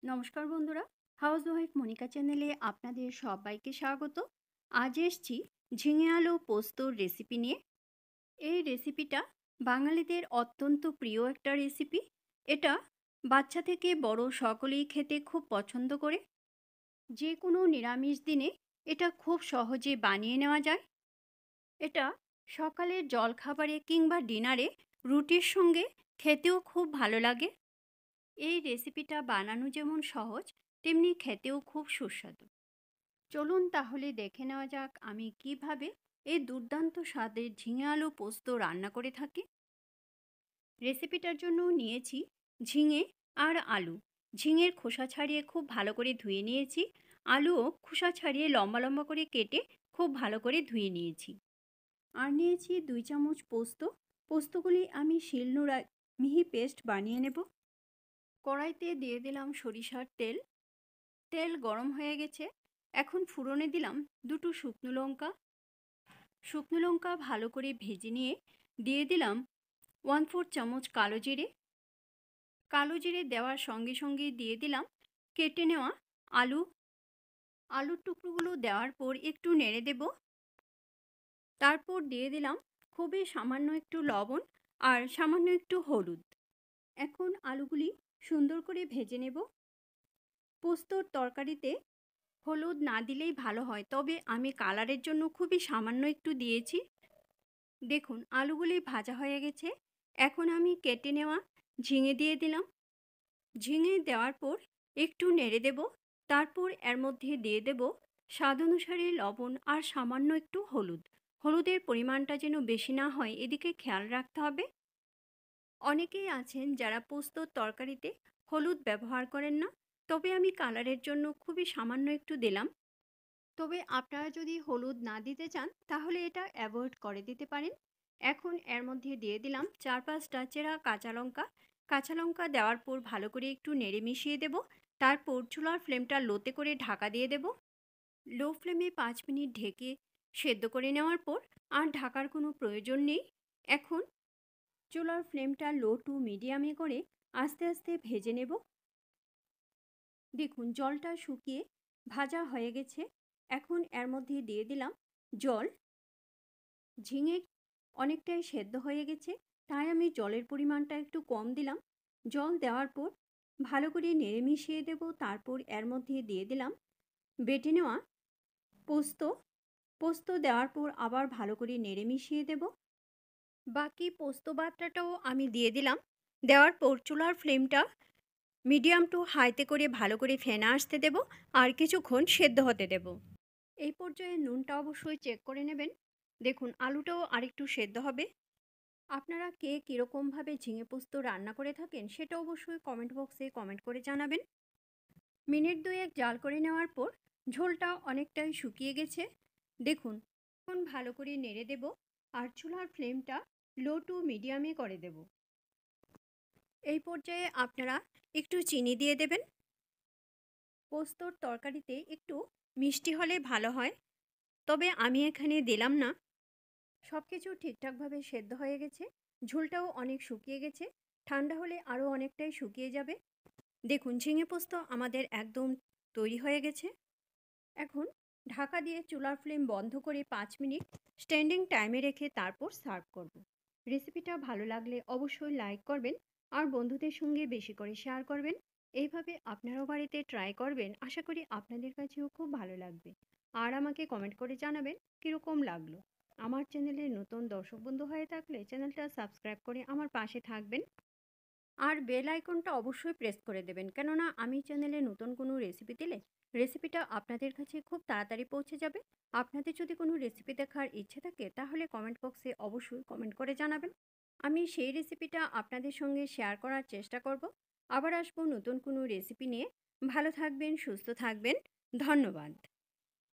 নমস্কার বন্ধুরা, হাউসওয়াইফ মনিকা চ্যানেলে আপনাদের সবাইকে স্বাগত। আজ এসছি ঝিঙে আলু পোস্তর রেসিপি নিয়ে। এই রেসিপিটা বাঙালিদের অত্যন্ত প্রিয় একটা রেসিপি। এটা বাচ্চা থেকে বড় সকলেই খেতে খুব পছন্দ করে। যে কোনো নিরামিষ দিনে এটা খুব সহজে বানিয়ে নেওয়া যায়। এটা সকালের জলখাবারে কিংবা ডিনারে রুটির সঙ্গে খেতেও খুব ভালো লাগে। এই রেসিপিটা বানানো যেমন সহজ, তেমনি খেতেও খুব সুস্বাদু। চলুন তাহলে দেখে নেওয়া যাক আমি কিভাবে এই দুর্দান্ত স্বাদের ঝিঙে আলু পোস্ত রান্না করে থাকি। রেসিপিটার জন্য নিয়েছি ঝিঙে আর আলু। ঝিঙের খোসা ছাড়িয়ে খুব ভালো করে ধুয়ে নিয়েছি। আলুও খোসা ছাড়িয়ে লম্বা লম্বা করে কেটে খুব ভালো করে ধুয়ে নিয়েছি। আর নিয়েছি 2 চামচ পোস্ত। পোস্তগুলি আমি শিলনোড়ায় মিহি পেস্ট বানিয়ে নেব। কড়াইতে দিয়ে দিলাম সরিষার তেল। তেল গরম হয়ে গেছে। এখন ফোড়নে দিলাম 2টো শুকনো লঙ্কা। শুকনো লঙ্কা ভালো করে ভেজে নিয়ে দিয়ে দিলাম 1/4 চামচ কালো জিরে। কালো জিরে দেওয়ার সঙ্গে সঙ্গে দিয়ে দিলাম কেটে নেওয়া আলু। আলুর টুকরোগুলো দেওয়ার পর একটু নেড়ে দেব। তারপর দিয়ে দিলাম খুবই সামান্য একটু লবণ আর সামান্য একটু হলুদ। এখন আলুগুলি সুন্দর করে ভেজে নেব। পোস্তর তরকারিতে হলুদ না দিলেই ভালো হয়, তবে আমি কালারের জন্য খুবই সামান্য একটু দিয়েছি। দেখুন আলুগুলি ভাজা হয়ে গেছে। এখন আমি কেটে নেওয়া ঝিঙে দিয়ে দিলাম। ঝিঙে দেওয়ার পর একটু নেড়ে দেব। তারপর এর মধ্যে দিয়ে দেব স্বাদ অনুসারে লবণ আর সামান্য একটু হলুদ। হলুদের পরিমাণটা যেন বেশি না হয়, এদিকে খেয়াল রাখতে হবে। অনেকেই আছেন যারা পোস্তর তরকারিতে হলুদ ব্যবহার করেন না, তবে আমি কালারের জন্য খুবই সামান্য একটু দিলাম। তবে আপনারা যদি হলুদ না দিতে চান তাহলে এটা অ্যাভয়েড করে দিতে পারেন। এখন এর মধ্যে দিয়ে দিলাম 4-5টা চেরা কাঁচা লঙ্কা। কাঁচা লঙ্কা দেওয়ার পর ভালো করে একটু নেড়ে মিশিয়ে দেব। তারপর চুলার ফ্লেমটা লোতে করে ঢাকা দিয়ে দেব। লো ফ্লেমে 5 মিনিট ঢেকে সেদ্ধ করে নেওয়ার পর আর ঢাকার কোনো প্রয়োজন নেই। এখন চুলার ফ্লেমটা লো টু মিডিয়ামে করে আস্তে আস্তে ভেজে নেব। দেখুন জলটা শুকিয়ে ভাজা হয়ে গেছে। এখন এর মধ্যে দিয়ে দিলাম জল। ঝিঙে অনেকটাই সেদ্ধ হয়ে গেছে, তাই আমি জলের পরিমাণটা একটু কম দিলাম। জল দেওয়ার পর ভালো করে নেড়ে মিশিয়ে দেব। তারপর এর মধ্যে দিয়ে দিলাম বেটে নেওয়া পোস্ত। পোস্ত দেওয়ার পর আবার ভালো করে নেড়ে মিশিয়ে দেব। বাকি পোস্ত বাটাটাও আমি দিয়ে দিলাম। দেওয়ার পর চুলার ফ্লেমটা মিডিয়াম টু হাইতে করে ভালো করে ফেনা আসতে দেব আর কিছুক্ষণ সেদ্ধ হতে দেব। এই পর্যায়ে নুনটা অবশ্যই চেক করে নেবেন। দেখুন আলুটাও আরেকটু সেদ্ধ হবে। আপনারা কে কীরকমভাবে ঝিঙে পোস্ত রান্না করে থাকেন সেটা অবশ্যই কমেন্ট বক্সে কমেন্ট করে জানাবেন। মিনিট 2 জাল করে নেওয়ার পর ঝোলটা অনেকটাই শুকিয়ে গেছে। দেখুন এখন ভালো করে নেড়ে দেব আর চুলার ফ্লেমটা লো টু মিডিয়ামে করে দেব। এই পর্যায়ে আপনারা একটু চিনি দিয়ে দেবেন। পোস্তর তরকারিতে একটু মিষ্টি হলে ভালো হয়, তবে আমি এখানে দিলাম না। সব কিছু ঠিকঠাকভাবে সেদ্ধ হয়ে গেছে। ঝোলটাও অনেক শুকিয়ে গেছে। ঠান্ডা হলে আরও অনেকটাই শুকিয়ে যাবে। দেখুন ঝিঙে পোস্ত আমাদের একদম তৈরি হয়ে গেছে। এখন ঢাকা দিয়ে চুলার ফ্লেম বন্ধ করে 5 মিনিট স্ট্যান্ডিং টাইমে রেখে তারপর সার্ভ করব। রেসিপিটা ভালো লাগলে অবশ্যই লাইক করবেন আর বন্ধুদের সঙ্গে বেশি করে শেয়ার করবেন। এইভাবে আপনারাও বাড়িতে ট্রাই করবেন। আশা করি আপনাদের কাছেও খুব ভালো লাগবে। আর আমাকে কমেন্ট করে জানাবেন কীরকম লাগলো। আমার চ্যানেলে নতুন দর্শক বন্ধু হয়ে থাকলে চ্যানেলটা সাবস্ক্রাইব করে আমার পাশে থাকবেন। আর বেল আইকনটা অবশ্যই প্রেস করে দেবেন, কেননা আমি চ্যানেলে নতুন কোনো রেসিপি দিলে রেসিপিটা আপনাদের কাছে খুব তাড়াতাড়ি পৌঁছে যাবে। আপনাদের যদি কোনো রেসিপি দেখার ইচ্ছে থাকে তাহলে কমেন্ট বক্সে অবশ্যই কমেন্ট করে জানাবেন। আমি সেই রেসিপিটা আপনাদের সঙ্গে শেয়ার করার চেষ্টা করব। আবার আসবো নতুন কোনো রেসিপি নিয়ে। ভালো থাকবেন, সুস্থ থাকবেন। ধন্যবাদ।